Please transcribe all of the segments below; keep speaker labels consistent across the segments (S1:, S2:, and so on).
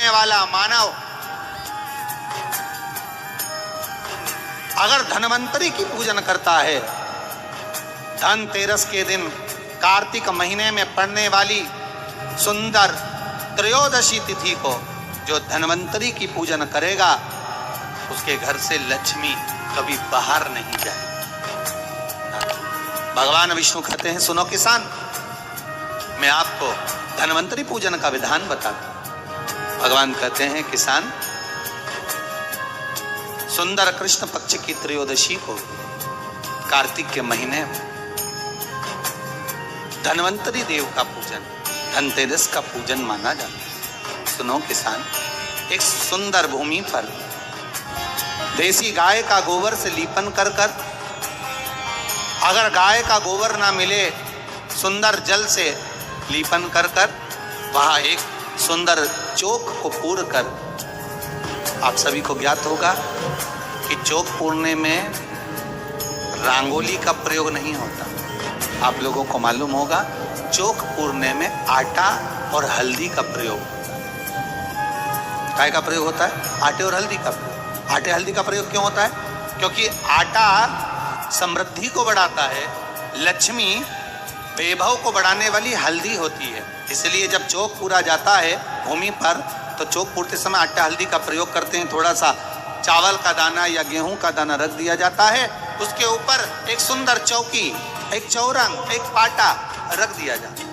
S1: करने वाला मानव अगर धन्वंतरी की पूजन करता है, धनतेरस के दिन कार्तिक महीने में पड़ने वाली सुंदर त्रयोदशी तिथि को जो धन्वंतरी की पूजन करेगा, उसके घर से लक्ष्मी कभी बाहर नहीं जाए। भगवान विष्णु कहते हैं, सुनो किसान, मैं आपको धन्वंतरी पूजन का विधान बताता हूं। भगवान कहते हैं, किसान, सुंदर कृष्ण पक्ष की त्रयोदशी को कार्तिक के महीने में धन्वंतरी देव का पूजन, धनतेरस का पूजन माना जाता है। सुनो किसान, एक सुंदर भूमि पर देसी गाय का गोबर से लीपन कर कर, अगर गाय का गोबर ना मिले, सुंदर जल से लीपन कर कर वहां एक सुंदर चौक को पूर कर, आप सभी को ज्ञात होगा कि चौक पूरने में रंगोली का प्रयोग नहीं होता। आप लोगों को मालूम होगा, चौक पूरने में आटा और हल्दी का प्रयोग होता है। काय का प्रयोग होता है? आटे और हल्दी का प्रयोग। आटे हल्दी का प्रयोग क्यों होता है? क्योंकि आटा समृद्धि को बढ़ाता है, लक्ष्मी वैभव को बढ़ाने वाली हल्दी होती है। इसलिए जब चौक पूरा जाता है भूमि पर, तो चौक पूरते समय आटा हल्दी का प्रयोग करते हैं। थोड़ा सा चावल का दाना या गेहूं का दाना रख दिया जाता है, उसके ऊपर एक सुंदर चौकी, एक चौरंग, एक पाटा रख दिया जाता है।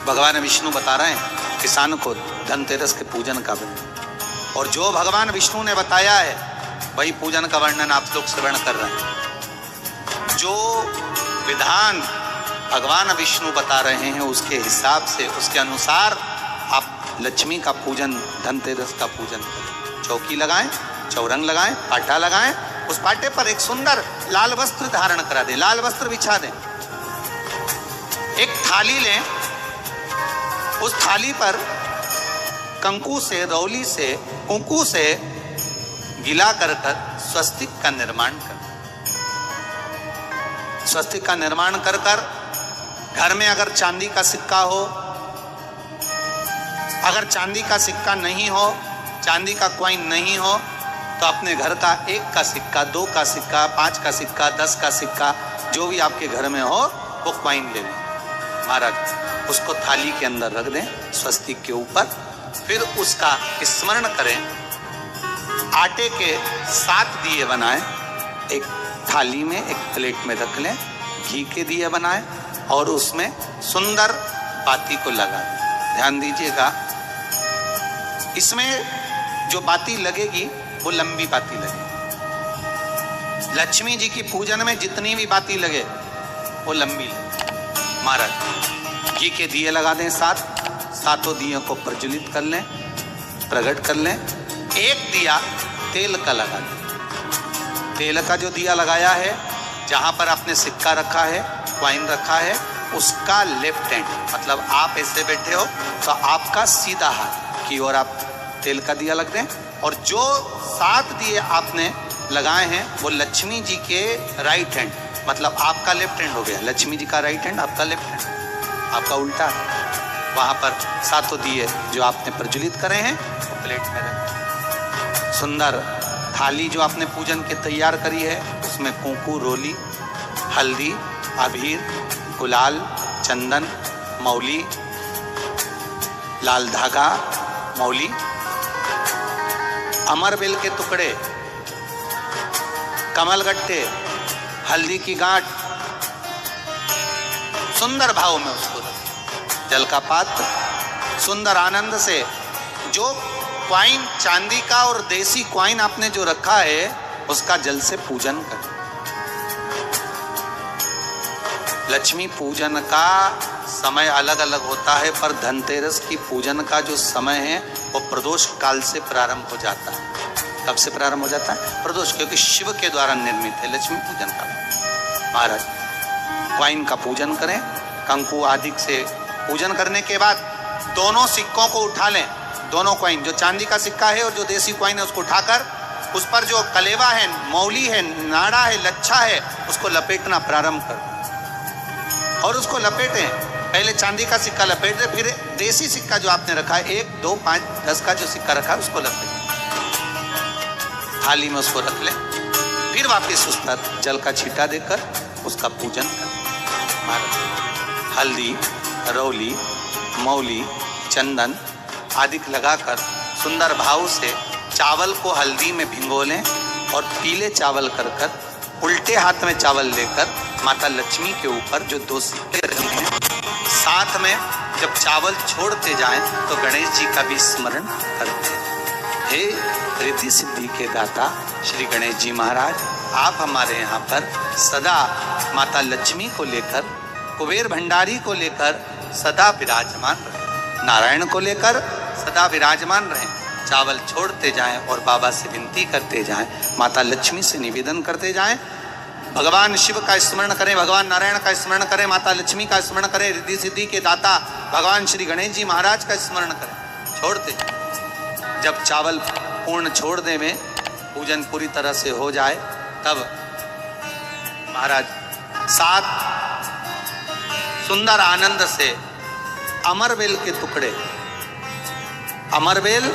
S1: भगवान विष्णु बता रहे हैं किसान को धनतेरस के पूजन का वर्णन, और जो भगवान विष्णु ने बताया है वही पूजन का वर्णन आप लोग श्रवण कर रहे हैं। जो विधान भगवान विष्णु बता रहे हैं उसके हिसाब से, उसके अनुसार आप लक्ष्मी का पूजन, धनतेरस का पूजन करें। चौकी लगाएं, चौरंग लगाएं, पाटा लगाएं, उस पाटे पर एक सुंदर लाल वस्त्र धारण करा दें, लाल वस्त्र बिछा दें। एक थाली लें, उस थाली पर कंकु से, रौली से, कुंकू से गिला कर कर स्वस्तिक का निर्माण कर, स्वस्तिक का निर्माण कर कर घर में अगर चांदी का सिक्का हो, अगर चांदी का सिक्का नहीं हो, चांदी का कॉइन नहीं हो, तो अपने घर का 1 का सिक्का, 2 का सिक्का, 5 का सिक्का, 10 का सिक्का, जो भी आपके घर में हो वो कॉइन ले लें महाराज, उसको थाली के अंदर रख दें स्वस्तिक के ऊपर। फिर उसका स्मरण करें, आटे के 7 दिए बनाएं, एक थाली में, एक प्लेट में रख लें, घी के दिए बनाएं और उसमें सुंदर बाती को लगा दें। ध्यान दीजिएगा, इसमें जो बाती लगेगी वो लंबी बाती लगेगी। लक्ष्मी जी की पूजन में जितनी भी बाती लगे वो लंबी लगे। महाराज घी के दिए लगा दें 7, सातों दियों को प्रज्वलित कर लें, प्रकट कर लें। एक दिया तेल का लगा दें। तेल का जो दिया लगाया है, जहां पर आपने सिक्का रखा है, कॉइन रखा है, उसका लेफ्ट हैंड, मतलब आप ऐसे बैठे हो तो आपका सीधा हाथ की ओर आप तेल का दिया लग दें। और जो 7 दिए आपने लगाए हैं वो लक्ष्मी जी के राइट हैंड, मतलब आपका लेफ्ट हैंड हो गया, लक्ष्मी जी का राइट हैंड, आपका लेफ्ट हैंड, आपका उल्टा। वहां पर 7 दिए जो आपने प्रज्वलित करे हैं वो प्लेट में रखें। सुंदर थाली जो आपने पूजन के तैयार करी है, उसमें कुंकू, रोली, हल्दी, अबीर, गुलाल, चंदन, मौली, लाल धागा, मौली, अमरबेल के टुकड़े, कमलगट्टे, हल्दी की गांठ, सुंदर भाव में उसको रखें। जल का पात्र, सुंदर आनंद से जो क्वाइन चांदी का और देसी क्वाइन आपने जो रखा है उसका जल से पूजन करें। लक्ष्मी पूजन का समय अलग अलग होता है, पर धनतेरस की पूजन का जो समय है वो प्रदोष काल से प्रारंभ हो जाता है। कब से प्रारंभ हो जाता है? प्रदोष, क्योंकि शिव के द्वारा निर्मित है लक्ष्मी पूजन का। महाराज क्वाइन का पूजन करें, कंकु आदि से पूजन करने के बाद दोनों सिक्कों को उठा लें, दोनों क्वाइन, जो चांदी का सिक्का है और जो देसी क्वाइन है उसको उठाकर उस पर जो कलेवा है, मौली है, नाड़ा है, लच्छा है, उसको लपेटना प्रारंभ कर और उसको लपेटें। पहले चांदी का सिक्का लपेट दे, फिर देसी सिक्का जो आपने रखा है 1, 2, 5, 10 का जो सिक्का रखा है उसको लपेट, थाली में उसको रख ले, फिर वापस उस पर जल का छींटा देकर उसका पूजन कर। हल्दी, रौली, मौली, चंदन आदि लगाकर सुंदर भाव से चावल को हल्दी में भिगो लें और पीले चावल कर उल्टे हाथ में चावल लेकर माता लक्ष्मी के ऊपर जो 2 सिक्के रखे हैं, साथ में जब चावल छोड़ते जाएं तो गणेश जी का भी स्मरण करते हैं। हे रिद्धि सिद्धि के दाता श्री गणेश जी महाराज, आप हमारे यहाँ पर सदा माता लक्ष्मी को लेकर, कुबेर भंडारी को लेकर सदा विराजमान रहे, नारायण को लेकर सदा विराजमान रहें। चावल छोड़ते जाएं और बाबा से विनती करते जाएं, माता लक्ष्मी से निवेदन करते जाएं, भगवान शिव का स्मरण करें, भगवान नारायण का स्मरण करें, माता लक्ष्मी का स्मरण करें, रिद्धि सिद्धि के दाता भगवान श्री गणेश जी महाराज का स्मरण करें। छोड़ते जाएं। जब चावल पूर्ण छोड़ दे में पूजन पूरी तरह से हो जाए, तब महाराज 7 सुंदर आनंद से अमरबेल के टुकड़े, अमरबेल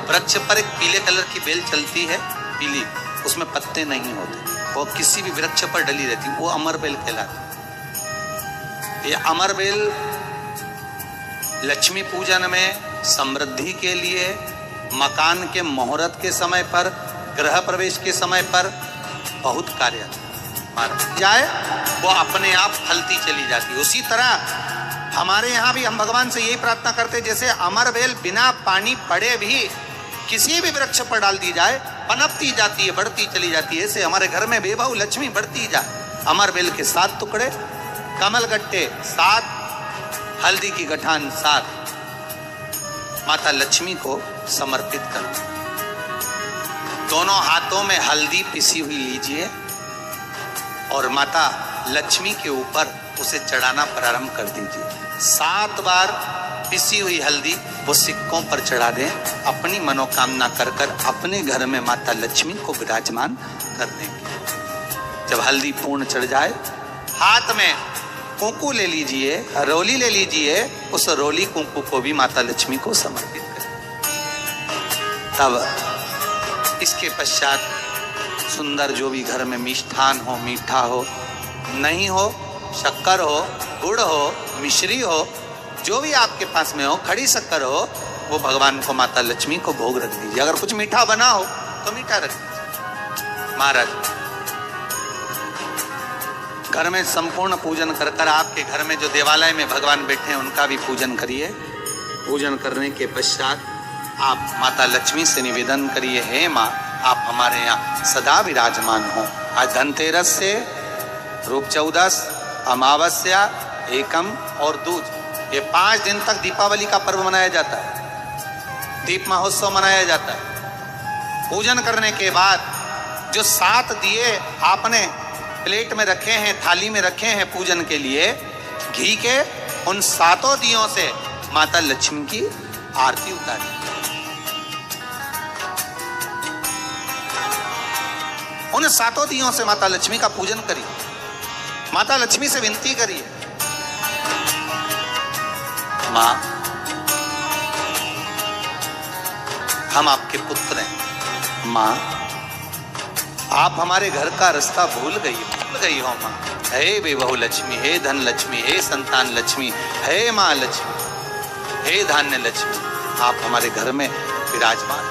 S1: वृक्ष पर एक पीले कलर की बेल चलती है, पीली, उसमें पत्ते नहीं होते, वो किसी भी वृक्ष पर डली रहती, वो अमरबेल कहलाती। ये अमरबेल लक्ष्मी पूजन में, समृद्धि के लिए, मकान के मुहूर्त के समय पर, गृह प्रवेश के समय पर बहुत कार्य जाए, वो अपने आप फलती चली जाती। उसी तरह हमारे यहाँ भी हम भगवान से यही प्रार्थना करते, जैसे अमरबेल बिना पानी पड़े भी किसी भी वृक्ष पर डाल दी जाए, पनपती जाती है, बढ़ती चली जाती है, ऐसे हमारे घर में बेबहू लक्ष्मी बढ़ती जाए। अमरबेल के 7 टुकड़े, कमल गट्टे 7, हल्दी की गठान 7, माता लक्ष्मी को समर्पित करो। दोनों हाथों में हल्दी पिसी हुई लीजिए और माता लक्ष्मी के ऊपर उसे चढ़ाना प्रारंभ कर दीजिए। 7 बार पिसी हुई हल्दी वो सिक्कों पर चढ़ा दें, अपनी मनोकामना कर कर अपने घर में माता लक्ष्मी को विराजमान कर देंगे। जब हल्दी पूर्ण चढ़ जाए, हाथ में कुंकू ले लीजिए, रोली ले लीजिए, उस रोली कुंकू को भी माता लक्ष्मी को समर्पित करें। तब इसके पश्चात सुंदर जो भी घर में मिष्ठान हो, मीठा हो, नहीं हो, शक्कर हो, गुड़ हो, मिश्री हो, जो भी आपके पास में हो, खड़ी शक्कर हो, वो भगवान को, माता लक्ष्मी को भोग रख दीजिए। अगर कुछ मीठा बना हो तो मीठा रख दीजिए। महाराज घर में संपूर्ण पूजन कर कर आपके घर में जो देवालय में भगवान बैठे हैं उनका भी पूजन करिए। पूजन करने के पश्चात आप माता लक्ष्मी से निवेदन करिए, हे माँ, आप हमारे यहाँ सदा विराजमान हो। आज धनतेरस से रूप 14, अमावस्या, एकम और दूज, ये 5 दिन तक दीपावली का पर्व मनाया जाता है, दीप महोत्सव मनाया जाता है। पूजन करने के बाद जो 7 दिए आपने प्लेट में रखे हैं, थाली में रखे हैं पूजन के लिए, घी के, उन 7 दियों से माता लक्ष्मी की आरती उतारी। उन 7 दियों से माता लक्ष्मी का पूजन करिए, माता लक्ष्मी से विनती करिए, माँ, हम आपके पुत्र हैं। माँ, आप हमारे घर का रास्ता भूल गई हो माँ। हे बेबहू लक्ष्मी, हे धन लक्ष्मी, हे संतान लक्ष्मी, हे माँ लक्ष्मी, हे धान्य लक्ष्मी, आप हमारे घर में विराजमान।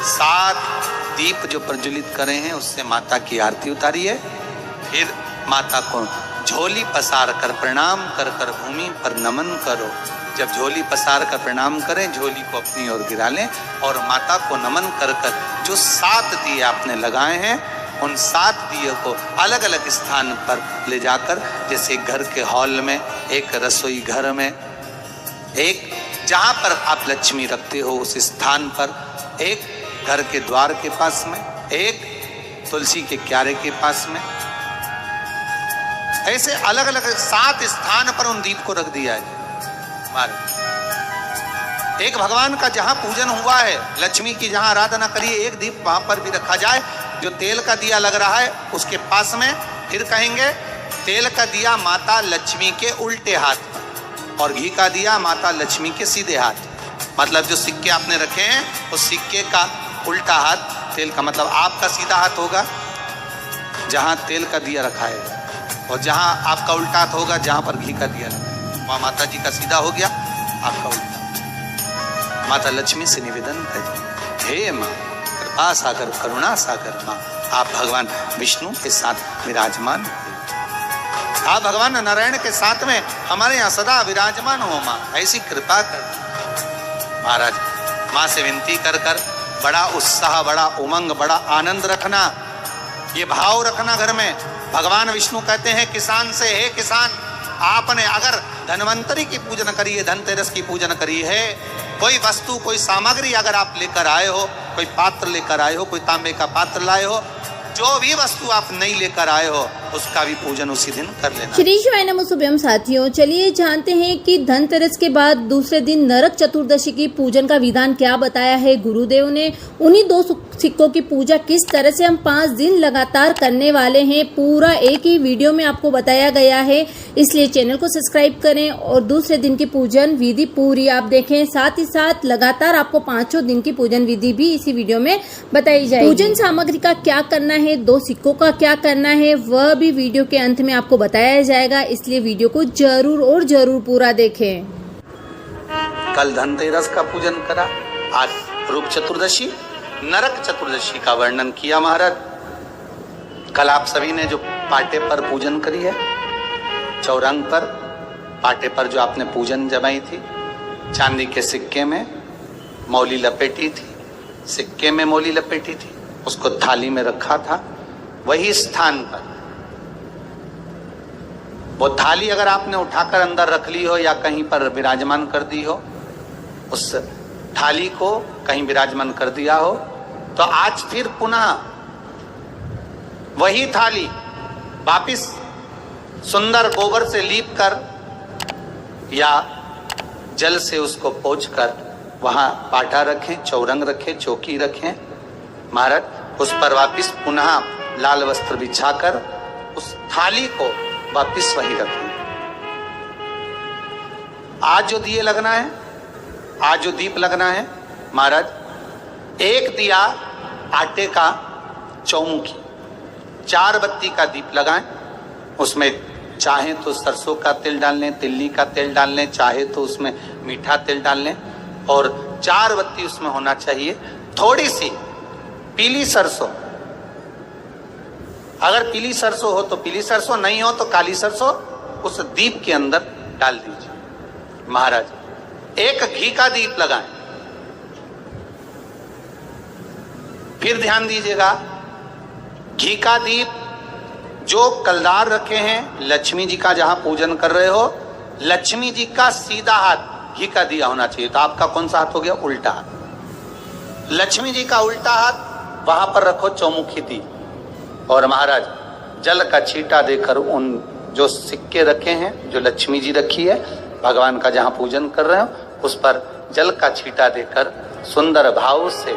S1: 7 दीप जो प्रज्वलित करे हैं उससे माता की आरती उतारिए। फिर माता को झोली पसार कर प्रणाम कर कर भूमि पर नमन करो। जब झोली पसार कर प्रणाम करें, झोली को अपनी ओर गिरा लें और माता को नमन कर कर जो 7 दिए आपने लगाए हैं, उन 7 दिए को अलग अलग स्थान पर ले जाकर, जैसे घर के हॉल में, एक रसोई घर में, एक जहाँ पर आप लक्ष्मी रखते हो उस स्थान पर, एक घर के द्वार के पास में, एक तुलसी के क्यारे के पास में, ऐसे अलग अलग 7 स्थान पर उन दीप को रख दिया है। एक भगवान का जहां पूजन हुआ है, लक्ष्मी की जहां आराधना करिए, एक दीप वहां पर भी रखा जाए। जो तेल का दिया लग रहा है उसके पास में, फिर कहेंगे तेल का दिया माता लक्ष्मी के उल्टे हाथ पर, और घी का दिया माता लक्ष्मी के सीधे हाथ, मतलब जो सिक्के आपने रखे हैं उस सिक्के का उल्टा हाथ तेल का, मतलब आपका सीधा हाथ होगा जहां तेल का दिया रखा है, और जहां आपका उल्टा हाथ होगा जहां पर घी का दिया रखा है, वहां माता जी का सीधा हो गया, आपका उल्टा। माता लक्ष्मी से निवेदन करें, हे माँ कृपा सागर करुणा सागर माँ, आप भगवान विष्णु के साथ विराजमान, आप भगवान नारायण के साथ में हमारे यहाँ सदा विराजमान हो माँ, ऐसी कृपा कर। महाराज माँ से विनती कर कर बड़ा उत्साह, बड़ा उमंग, बड़ा आनंद रखना, ये भाव रखना घर में। भगवान विष्णु कहते हैं किसान से, हे किसान आपने अगर धन्वंतरी की पूजन करी है, धनतेरस की पूजन करी है, कोई वस्तु कोई सामग्री अगर आप लेकर आए हो, कोई पात्र लेकर आए हो, कोई तांबे का पात्र लाए हो, जो भी वस्तु आप नहीं लेकर आए हो उसका भी पूजन उसी दिन कर लेना।
S2: श्री शिवाय नमः शुभम साथियों, चलिए जानते हैं कि धनतेरस के बाद दूसरे दिन नरक चतुर्दशी की पूजन का विधान क्या बताया है गुरुदेव ने। उन्हीं 2 सिक्कों की पूजा किस तरह से हम 5 दिन लगातार करने वाले हैं, पूरा एक ही वीडियो में आपको बताया गया है, इसलिए चैनल को सब्सक्राइब करें और दूसरे दिन की पूजन विधि पूरी आप देखें। साथ ही साथ लगातार आपको 5 दिन की पूजन विधि भी इसी वीडियो में बताई जाएगी। पूजन सामग्री का क्या करना है, 2 सिक्कों का क्या करना है, वह भी वीडियो के अंत में आपको बताया जाएगा, इसलिए वीडियो को जरूर और जरूर पूरा देखें।
S1: कल धनतेरस का पूजन करा, आज रूप चतुर्दशी नरक चतुर्दशी का वर्णन किया महाराज। कल आप सभी ने जो पाटे पर पूजन करी है, चौरंग पर पाटे पर जो आपने पूजन जमाई थी, चांदी के सिक्के में मौली लपेटी थी, सिक्के में मौली लपेटी थी, उसको थाली में रखा था, वही स्थान पर वो थाली अगर आपने उठाकर अंदर रख ली हो या कहीं पर विराजमान कर दी हो, उस थाली को कहीं विराजमान कर दिया हो, तो आज फिर पुनः वही थाली वापिस सुंदर गोबर से लीप कर या जल से उसको पोंछ कर वहां पाटा रखें, चौरंग रखें, चौकी रखें महाराज, उस पर वापिस पुनः लाल वस्त्र बिछाकर उस थाली को वापिस वही रखें। आज जो दिए लगना है, आज जो दीप लगना है महाराज, एक दिया आटे का चौमुखी, 4 बत्ती का दीप लगाएं, उसमें चाहे तो सरसों का तेल डाल लें, तिल्ली का तेल डाल लें, चाहे तो उसमें मीठा तेल डाल लें, और 4 बत्ती उसमें होना चाहिए। थोड़ी सी पीली सरसों, अगर पीली सरसों हो तो पीली सरसों, नहीं हो तो काली सरसों उस दीप के अंदर डाल दीजिए महाराज। एक घी का दीप लगाएं, फिर ध्यान दीजिएगा, घी का दीप जो कलदार रखे हैं, लक्ष्मी जी का जहां पूजन कर रहे हो, लक्ष्मी जी का सीधा हाथ घी का दिया होना चाहिए। तो आपका कौन सा हाथ हो गया? उल्टा हाथ। लक्ष्मी जी का उल्टा हाथ वहां पर रखो चौमुखी दीप, और महाराज जल का छींटा देकर उन जो सिक्के रखे हैं, जो लक्ष्मी जी रखी है, भगवान का जहां पूजन कर रहे हो, उस पर जल का छींटा देकर सुंदर भाव से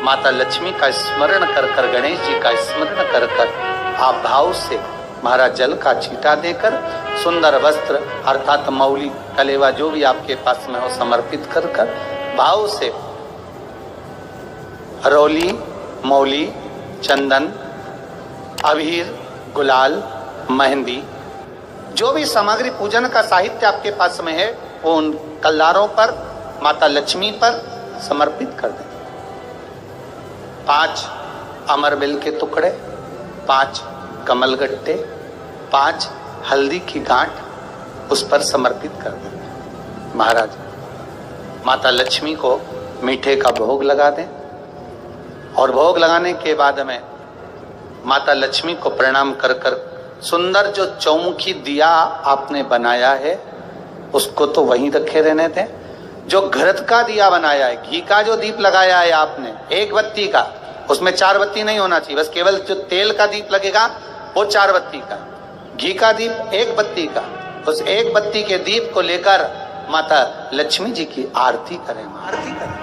S1: माता लक्ष्मी का स्मरण कर कर, गणेश जी का स्मरण कर कर आप भाव से महाराज जल का छींटा देकर सुंदर वस्त्र अर्थात मौली कलेवा जो भी आपके पास में हो समर्पित कर कर भाव से रौली, मौली, चंदन, अबीर, गुलाल, मेहंदी, जो भी सामग्री पूजन का साहित्य आपके पास में है, वो उन कलदारों पर, माता लक्ष्मी पर समर्पित कर दें। 5 अमरबेल के टुकड़े, 5 कमलगट्टे, 5 हल्दी की गांठ उस पर समर्पित कर दें महाराज। माता लक्ष्मी को मीठे का भोग लगा दें, और भोग लगाने के बाद में माता लक्ष्मी को प्रणाम कर कर सुंदर जो चौमुखी दिया आपने बनाया है उसको तो वहीं रखे रहने दें। जो घृत का दिया बनाया है, घी का जो दीप लगाया है आपने 1 बत्ती का, उसमें 4 बत्ती नहीं होना चाहिए, बस केवल जो तेल का दीप लगेगा वो 4 बत्ती का, घी का दीप 1 बत्ती का, उस 1 बत्ती के दीप को लेकर माता लक्ष्मी जी की आरती करें, आरती करें,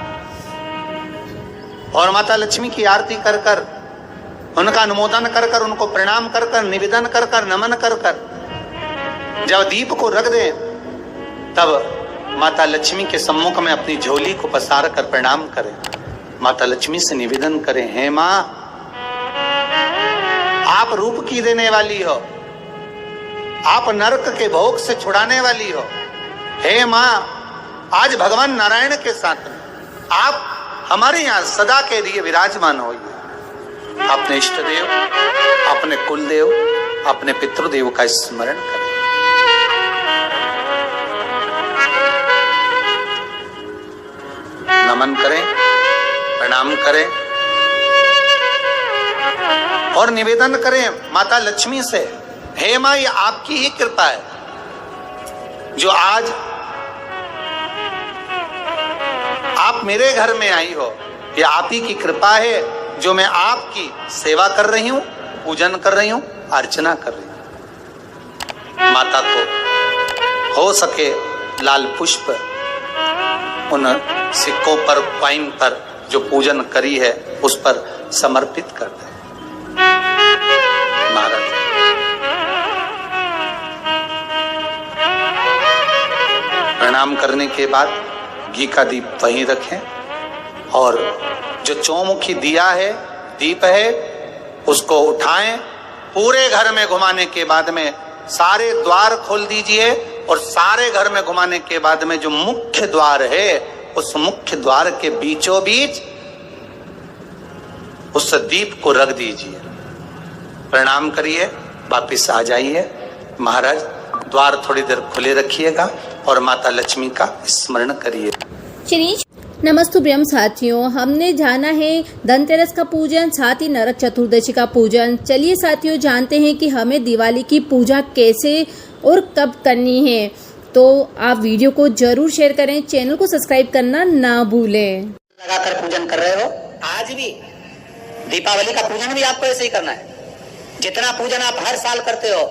S1: और माता लक्ष्मी की आरती कर कर उनका अनुमोदन कर कर, उनको प्रणाम कर कर, निवेदन कर कर, नमन कर कर जब दीप को रख दें तब माता लक्ष्मी के सम्मुख में अपनी झोली को पसार कर प्रणाम करें। माता लक्ष्मी से निवेदन करें, हे मां, आप रूप की देने वाली हो, आप नरक के भोग से छुड़ाने वाली हो। हे मां, आज भगवान नारायण के साथ में आप हमारे यहाँ सदा के लिए विराजमान होइए। अपने इष्ट देव, अपने कुल देव, अपने पितृदेव का स्मरण करें। नमन करें, प्रणाम करें और निवेदन करें माता लक्ष्मी से, हे मां, ये आपकी ही कृपा है जो आज आप मेरे घर में आई हो। ये आप ही की कृपा है जो मैं आपकी सेवा कर रही हूं, पूजन कर रही हूं, अर्चना कर रही हूं। माता को हो सके लाल पुष्प उन सिक्कों पर, कॉइन पर जो पूजन करी है उस पर समर्पित कर दें। महाराज प्रणाम करने के बाद घी का दीप वहीं रखें और जो चौमुखी दिया है, दीप है, उसको उठाएं। पूरे घर में घुमाने के बाद में सारे द्वार खोल दीजिए और सारे घर में घुमाने के बाद में जो मुख्य द्वार है उस मुख्य द्वार के बीचों बीच उस दीप को रख दीजिए। प्रणाम करिए, वापिस आ जाइए। महाराज द्वार थोड़ी देर खुले रखिएगा और माता लक्ष्मी का स्मरण करिए।
S2: नमस्तु प्रियम साथियों, हमने जाना है धनतेरस का पूजन, साथ ही नरक चतुर्दशी का पूजन। चलिए साथियों, जानते हैं कि हमें दिवाली की पूजा कैसे और कब करनी है। तो आप वीडियो को जरूर शेयर करें, चैनल को सब्सक्राइब करना ना भूलें।
S3: लगाकर पूजन कर रहे हो, आज भी दीपावली का पूजन भी आपको ऐसे ही करना है। जितना पूजन आप हर साल करते हो,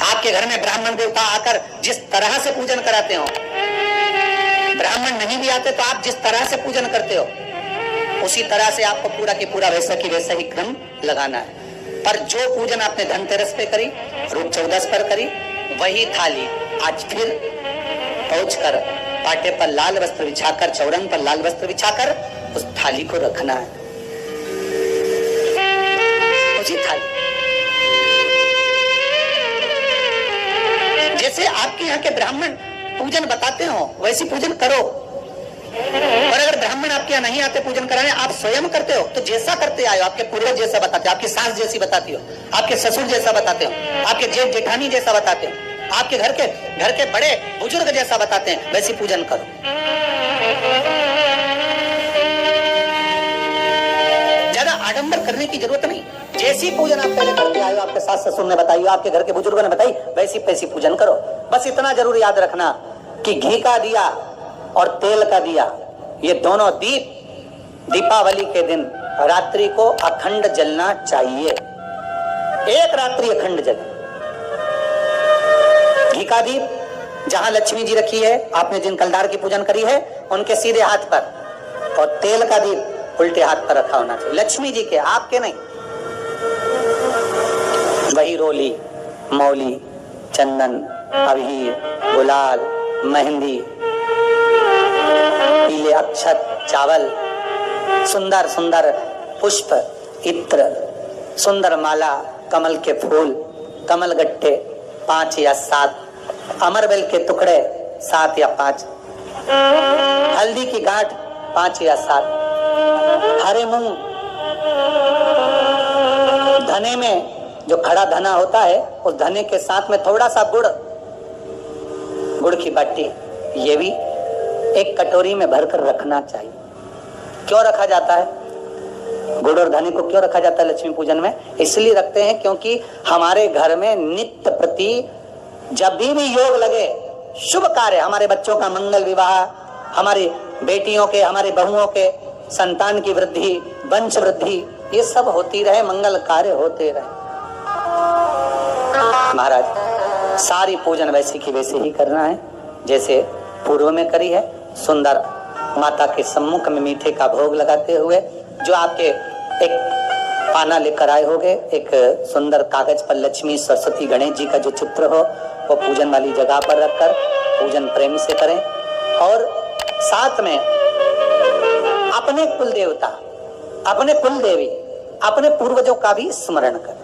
S3: आपके घर में ब्राह्मण देवता आकर जिस तरह से पूजन कराते हो, ब्राह्मण नहीं भी आते तो आप जिस तरह से पूजन करते हो, उसी तरह से आपको पूरा की पूरा वैसा ही क्रम लगाना है। पर जो पूजन आपने धनतेरस पे करी, रूप चौदस पर करी, वही थाली आज फिर पहुंच कर पाटे पर लाल वस्त्र बिछाकर, चौरंग पर लाल वस्त्र बिछाकर उस थाली को रखना है। उसी थाली जैसे आपके यहाँ के ब्राह्मण पूजन बताते हो वैसी पूजन करो। और अगर ब्राह्मण आपके यहाँ नहीं आते पूजन कराने, आप स्वयं करते हो तो जैसा करते आए हो, आपके पूर्वज जैसा बताते हो, आपकी सास जैसी बताती हो, आपके ससुर जैसा बताते हो, आपके जेठ जेठानी जैसा बताते हो, आपके घर के बड़े बुजुर्ग जैसा बताते हैं, वैसी पूजन करो। ज्यादा आडंबर करने की जरूरत नहीं। जैसी पूजन आप पहले करते आए हो, आपके सास ससुर ने बताई, आपके घर के बुजुर्गों ने बताई, वैसी पूजन करो। बस इतना जरूर याद रखना कि घी का दिया और तेल का दिया, ये दोनों दीप दीपावली के दिन रात्रि को अखंड जलना चाहिए। एक रात्रि अखंड जले। घी का दीप जहां लक्ष्मी जी रखी है, आपने जिन कलदार की पूजन करी है, उनके सीधे हाथ पर, और तेल का दीप उल्टे हाथ पर रखा होना चाहिए, लक्ष्मी जी के, आपके नहीं। वही रोली, मौली, चंदन, अबीर, गुलाल, मेहंदी, पीले अक्षत, चावल, सुंदर सुंदर पुष्प, इत्र, सुंदर माला, कमल के फूल, कमल गट्टे 5 या 7, अमरबेल के टुकड़े 7 या 5, हल्दी की गांठ 5 या 7, हरे मूंग, धने में जो खड़ा धना होता है उस धने के साथ में थोड़ा सा गुड़ की बाटी, ये भी एक कटोरी में भरकर रखना चाहिए। क्यों रखा जाता है गुड़ और धने को, क्यों रखा जाता है लक्ष्मी पूजन में? इसलिए रखते हैं क्योंकि हमारे घर में नित्य प्रति जब भी योग लगे, शुभ कार्य, हमारे बच्चों का मंगल विवाह, हमारी बेटियों के, हमारी बहुओं के संतान की वृद्धि, वंश वृद्धि, ये सब होती रहे, मंगल कार्य होते रहे। महाराज सारी पूजन वैसे की वैसे ही करना है जैसे पूर्व में करी है। सुंदर माता के सम्मुख में मीठे का भोग लगाते हुए, जो आपके एक पाना लेकर आए होगे, एक सुंदर कागज पर लक्ष्मी, सरस्वती, गणेश जी का जो चित्र हो, वो पूजन वाली जगह पर रखकर पूजन प्रेम से करें और साथ में अपने कुल देवता, अपने कुल देवी, अपने पूर्वजों का भी स्मरण करें।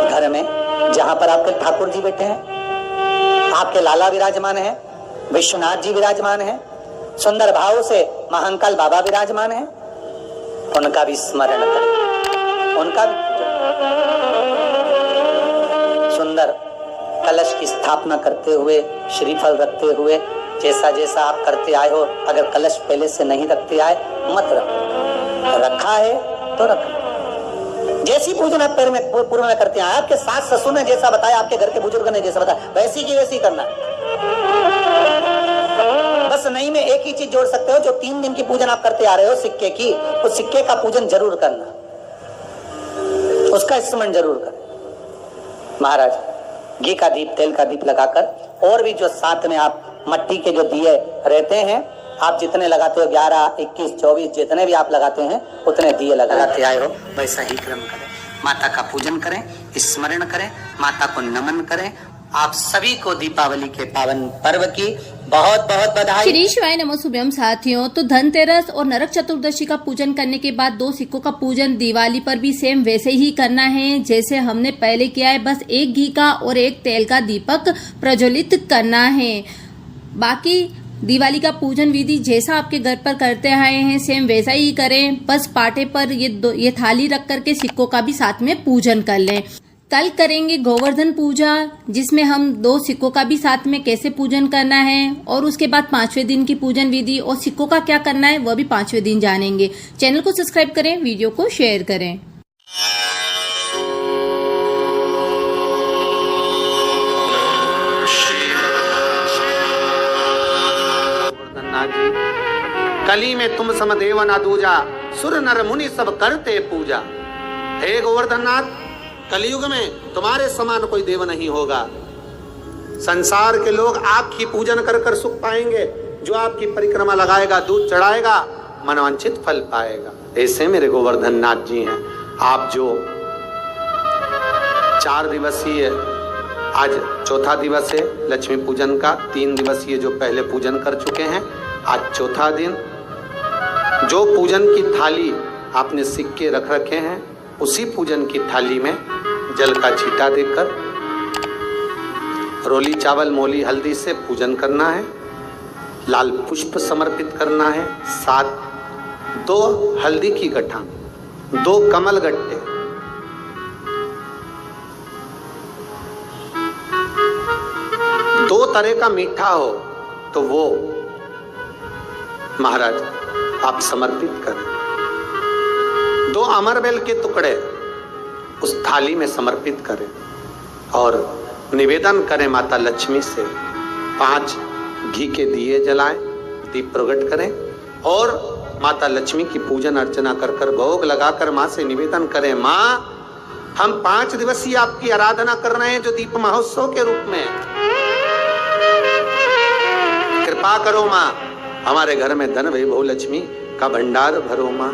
S3: घर में जहां पर आपके ठाकुर जी बैठे हैं, आपके लाला विराजमान हैं, विश्वनाथ जी विराजमान हैं, सुंदर भाव से महाकाल बाबा विराजमान हैं, उनका भी स्मरण करें, उनका भी सुंदर कलश की स्थापना करते हुए, श्रीफल रखते हुए, जैसा जैसा आप करते आए हो, अगर कलश पहले से नहीं रखते आए मत रखो, रखा है तो रखो। जैसी पूजन आप पूर्व में करते हैं, आपके सास ससुर ने जैसा बताया, आपके घर के बुजुर्ग ने जैसा बताया, वैसी की वैसी करना। बस नहीं में एक ही चीज जोड़ सकते हो, जो 3 दिन की पूजन आप करते आ रहे हो सिक्के की, उस सिक्के का पूजन जरूर करना, उसका स्मरण जरूर कर। महाराज घी का दीप, तेल का दीप लगाकर, और भी जो साथ में आप मट्टी के जो दिए रहते हैं, आप जितने लगाते हो 11, 21, 24 जितने भी आप लगाते हैं उतने दिए लगाते आए हो, वैसा ही क्रम करें। माता का पूजन करें, स्मरण करें, माता को नमन करें। आप सभी को दीपावली के पावन पर्व की बहुत बहुत बधाई।
S2: श्री शिवाय नमो शुभम साथियों, तो धनतेरस और नरक चतुर्दशी का पूजन करने के बाद 2 सिक्कों का पूजन दिवाली पर भी सेम वैसे ही करना है जैसे हमने पहले किया है। बस 1 घी का और 1 तेल का दीपक प्रज्वलित करना है। बाकी दिवाली का पूजन विधि जैसा आपके घर पर करते आए हैं सेम वैसा ही करें। बस पाटे पर ये थाली रख करके सिक्कों का भी साथ में पूजन कर लें। कल करेंगे गोवर्धन पूजा, जिसमें हम 2 सिक्कों का भी साथ में कैसे पूजन करना है, और उसके बाद 5वें दिन की पूजन विधि और सिक्कों का क्या करना है वह भी 5वें दिन जानेंगे। चैनल को सब्सक्राइब करें, वीडियो को शेयर करें।
S1: कली में तुम समदेव न दूजा, सुर नर मुनि सब करते पूजा। हे गोवर्धननाथ, कलयुग में तुम्हारे समान कोई देव नहीं होगा। संसार के लोग आपकी पूजन कर कर सुख पाएंगे। जो आपकी परिक्रमा लगाएगा, दूध चढ़ाएगा, मनवांछित फल पाएगा। ऐसे मेरे गोवर्धननाथ जी हैं। आप जो 4 दिवसीय, आज 4था दिवस है लक्ष्मी पूजन का, 3 दिवसीय जो पहले पूजन कर चुके हैं, आज 4था दिन। जो पूजन की थाली आपने सिक्के रख रखे हैं, उसी पूजन की थाली में जल का छींटा देकर रोली चावल मोली हल्दी से पूजन करना है। लाल पुष्प समर्पित करना है। साथ 2 हल्दी की गठा, 2 कमल गट्टे, 2 तरह का मीठा हो तो वो महाराज आप समर्पित करें। 2 अमरबेल के टुकड़े उस थाली में समर्पित करें और निवेदन करें माता लक्ष्मी से। 5 घी के दिए जलाएं, दीप प्रकट करें और माता लक्ष्मी की पूजन अर्चना कर कर भोग लगाकर माँ से निवेदन करें, माँ हम 5 दिवसीय आपकी आराधना कर रहे हैं जो दीप महोत्सव के रूप में। कृपा करो माँ, हमारे घर में धन वैभव लक्ष्मी का भंडार भरो माँ।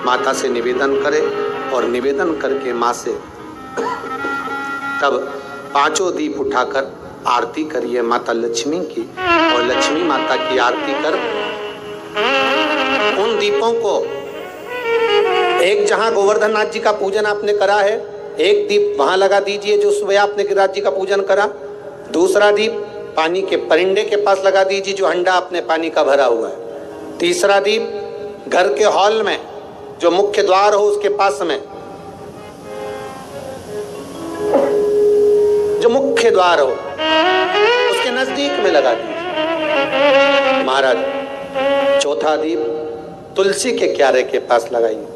S1: माता से निवेदन करे और निवेदन करके माँ से तब 5 दीप उठाकर आरती करिए माता लक्ष्मी की, और लक्ष्मी माता की आरती कर उन दीपों को, एक जहां गोवर्धननाथ जी का पूजन आपने करा है, एक दीप वहां लगा दीजिए जो सुबह आपने गिरिराज जी का पूजन करा। दूसरा दीप पानी के परिंडे के पास लगा दीजिए जो हंडा आपने पानी का भरा हुआ है। तीसरा दीप घर के हॉल में जो मुख्य द्वार हो उसके पास में, जो मुख्य द्वार हो उसके नजदीक में लगा दीजिए। महाराज 4था दीप तुलसी के क्यारे के पास लगाइए।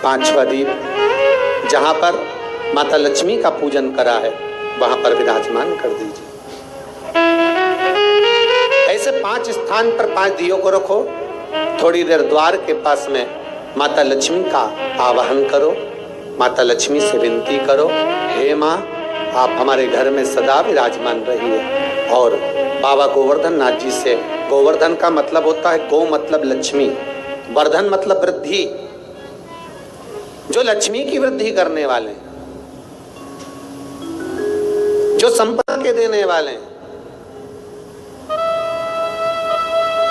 S1: 5वां दीप जहां पर माता लक्ष्मी का पूजन करा है वहां पर विराजमान कर दीजिए। ऐसे 5 स्थान पर 5 दियों को रखो। थोड़ी देर द्वार के पास में माता लक्ष्मी का आवाहन करो, माता लक्ष्मी से विनती करो, हे माँ आप हमारे घर में सदा विराजमान रहिए। और बाबा गोवर्धन नाथ जी से, गोवर्धन का मतलब होता है गो मतलब लक्ष्मी, वर्धन मतलब वृद्धि, जो लक्ष्मी की वृद्धि करने वाले, जो संपदा के देने वाले हैं,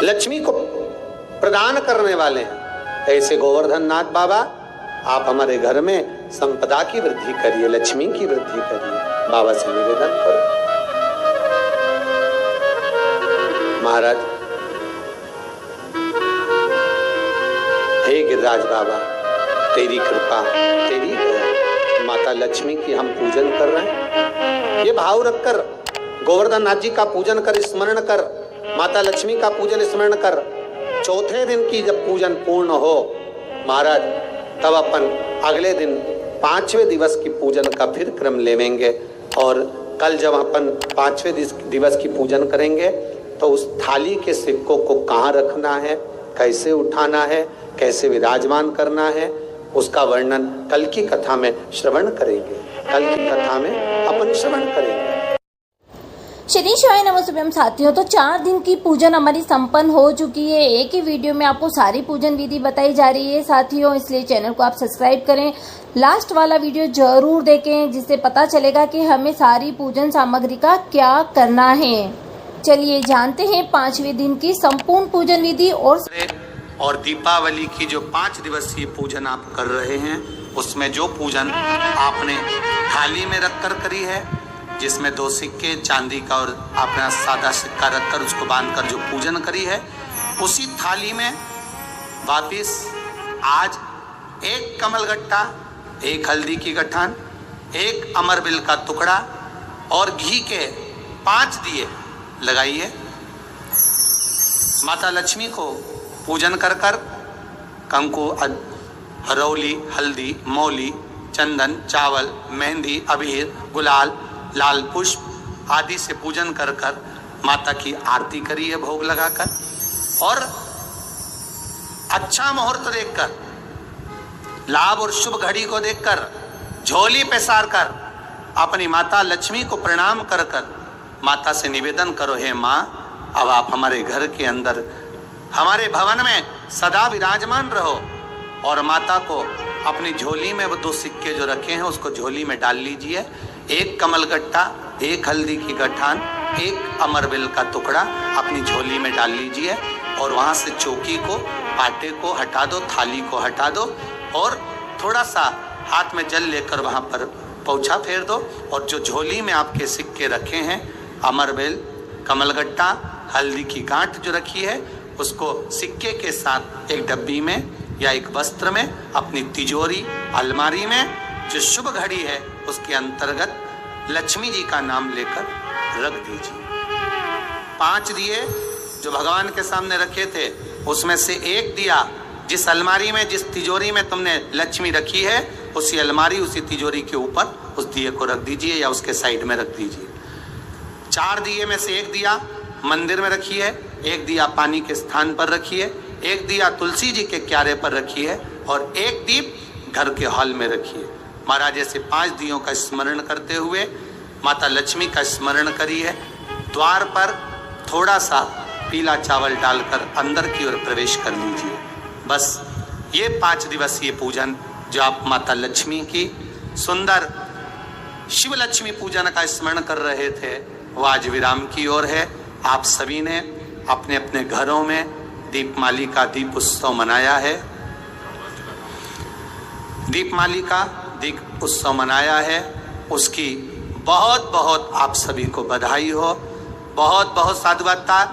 S1: लक्ष्मी को प्रदान करने वाले हैं, ऐसे गोवर्धन नाथ बाबा आप हमारे घर में संपदा की वृद्धि करिए, लक्ष्मी की वृद्धि करिए। बाबा से निवेदन करो। महाराज, हे गिरिराज बाबा, तेरी कृपा, तेरी दया, माता लक्ष्मी की हम पूजन कर रहे हैं। ये भाव रखकर गोवर्धन नाथ जी का पूजन कर, स्मरण कर, माता लक्ष्मी का पूजन स्मरण कर। चौथे दिन की जब पूजन पूर्ण हो महाराज, तब अपन अगले दिन 5वें दिवस की पूजन का फिर क्रम लेवेंगे। और कल जब अपन 5वें दिवस की पूजन करेंगे तो उस थाली के सिक्कों को कहाँ रखना है, कैसे उठाना है, कैसे विराजमान करना है, उसका वर्णन कल की कथा में श्रवण करेंगे। कल की कथा में अपन श्रवण करेंगे।
S2: शनि शिवाय नमः शुभम साथियों, तो 4 दिन की पूजन हमारी संपन्न हो चुकी है। एक ही वीडियो में आपको सारी पूजन विधि बताई जा रही है साथियों, इसलिए चैनल को आप सब्सक्राइब करें, लास्ट वाला वीडियो जरूर देखें, जिससे पता चलेगा कि हमें सारी पूजन सामग्री का क्या करना है। चलिए जानते हैं 5वें दिन की संपूर्ण पूजन विधि।
S1: और दीपावली की जो 5 दिवसीय पूजन आप कर रहे हैं, उसमें जो पूजन आपने थाली में रखकर करी है, जिसमें 2 सिक्के चांदी का और अपना सादा सिक्का रखकर उसको बांधकर जो पूजन करी है, उसी थाली में वापिस आज 1 कमलगट्टा, 1 हल्दी की गठान, 1 अमरबिल का टुकड़ा और घी के 5 दिए लगाइए। माता लक्ष्मी को पूजन कर कर कंकु, हरौली, हल्दी, मौली, चंदन, चावल, मेहंदी, अबीर, गुलाल, लाल पुष्प आदि से पूजन कर कर माता की आरती करिए भोग लगाकर। और अच्छा मुहूर्त देखकर, लाभ और शुभ घड़ी को देखकर झोली पे सार कर अपनी माता लक्ष्मी को प्रणाम कर कर माता से निवेदन करो, हे माँ, अब आप हमारे घर के अंदर, हमारे भवन में सदा विराजमान रहो। और माता को अपनी झोली में वो 2 सिक्के जो रखे हैं उसको झोली में डाल लीजिए। 1 कमलगट्टा, 1 हल्दी की गठान, 1 अमरबिल का टुकड़ा अपनी झोली में डाल लीजिए। और वहाँ से चौकी को, पाटे को हटा दो, थाली को हटा दो और थोड़ा सा हाथ में जल लेकर वहाँ पर पोंछा फेर दो। और जो झोली में आपके सिक्के रखे हैं, अमरबिल, कमलगट्टा, हल्दी की गांठ जो रखी है, उसको सिक्के के साथ एक डब्बी में या एक वस्त्र में अपनी तिजोरी, अलमारी में जो शुभ घड़ी है उसके अंतर्गत लक्ष्मी जी का नाम लेकर रख दीजिए। 5 दिए जो भगवान के सामने रखे थे, उसमें से 1 दिया जिस अलमारी में, जिस तिजोरी में तुमने लक्ष्मी रखी है, उसी अलमारी, उसी तिजोरी के ऊपर उस दिए को रख दीजिए या उसके साइड में रख दीजिए। 4 दिए में से 1 दिया मंदिर में रखिए, 1 दिया पानी के स्थान पर रखिए, 1 दिया तुलसी जी के क्यारे पर रखिए और 1 दीप घर के हॉल में रखिए। महाराज, ऐसे 5 दियों का स्मरण करते हुए माता लक्ष्मी का स्मरण करिए। द्वार पर थोड़ा सा पीला चावल डालकर अंदर की ओर प्रवेश कर लीजिए। बस ये 5 दिवसीय पूजन जो आप माता लक्ष्मी की सुंदर शिव लक्ष्मी पूजन का स्मरण कर रहे थे, वो आज विराम की ओर है। आप सभी ने अपने अपने घरों में दीपमाली का दीप उत्सव मनाया है, दीपमाली का दीप उत्सव मनाया है। उसकी बहुत बहुत आप सभी को बधाई हो, बहुत बहुत साधुवादता।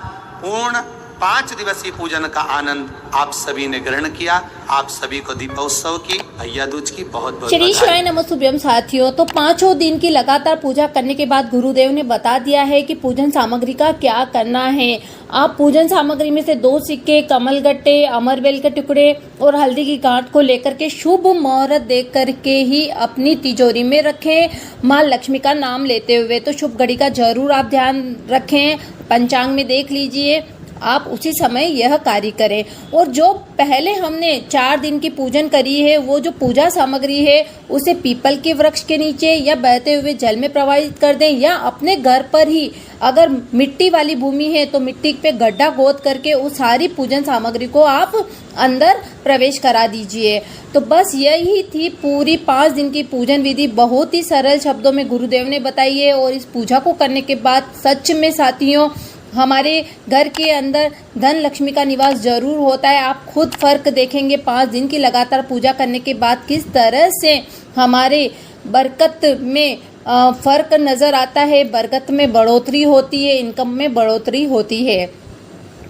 S1: पूर्ण 5 दिवसीय पूजन का आनंद आप सभी ने ग्रहण किया। आप सभी को दीपोत्सव की, भैया दूज की बहुत बहुत
S2: श्री शिवाय नमः शुभम साथियों, तो 5 दिन की लगातार पूजा करने के बाद गुरुदेव ने बता दिया है कि पूजन सामग्री का क्या करना है। आप पूजन सामग्री में से 2 सिक्के, कमलगट्टे, अमरबेल के टुकड़े और हल्दी की गांठ को लेकर के शुभ मुहूर्त देख करके ही अपनी तिजोरी में रखें, माँ लक्ष्मी का नाम लेते हुए। तो शुभ घड़ी का जरूर आप ध्यान रखें, पंचांग में देख लीजिए। आप उसी समय यह कार्य करें। और जो पहले हमने 4 दिन की पूजन करी है, वो जो पूजा सामग्री है उसे पीपल के वृक्ष के नीचे या बहते हुए जल में प्रवाहित कर दें, या अपने घर पर ही अगर मिट्टी वाली भूमि है तो मिट्टी पे गड्ढा खोद करके उस सारी पूजन सामग्री को आप अंदर प्रवेश करा दीजिए। तो बस यही थी पूरी 5 दिन की पूजन विधि। बहुत ही सरल शब्दों में गुरुदेव ने बताई है, और इस पूजा को करने के बाद सच में साथियों हमारे घर के अंदर धन लक्ष्मी का निवास जरूर होता है। आप खुद फर्क देखेंगे 5 दिन की लगातार पूजा करने के बाद किस तरह से हमारे बरकत में फर्क नजर आता है, बरकत में बढ़ोतरी होती है, इनकम में बढ़ोतरी होती है।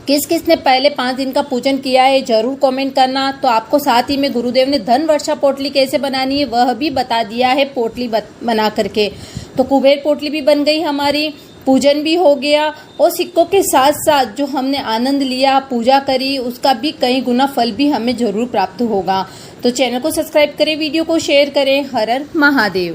S2: किस किस ने पहले 5 दिन का पूजन किया है जरूर कमेंट करना। तो आपको साथ ही में गुरुदेव ने धन वर्षा पोटली कैसे बनानी है वह भी बता दिया है पोटली बना करके। तो कुबेर पोटली भी बन गई हमारी, पूजन भी हो गया, और सिक्कों के साथ साथ जो हमने आनंद लिया, पूजा करी, उसका भी कई गुना फल भी हमें जरूर प्राप्त होगा। तो चैनल को सब्सक्राइब करें, वीडियो को शेयर करें। हर हर महादेव।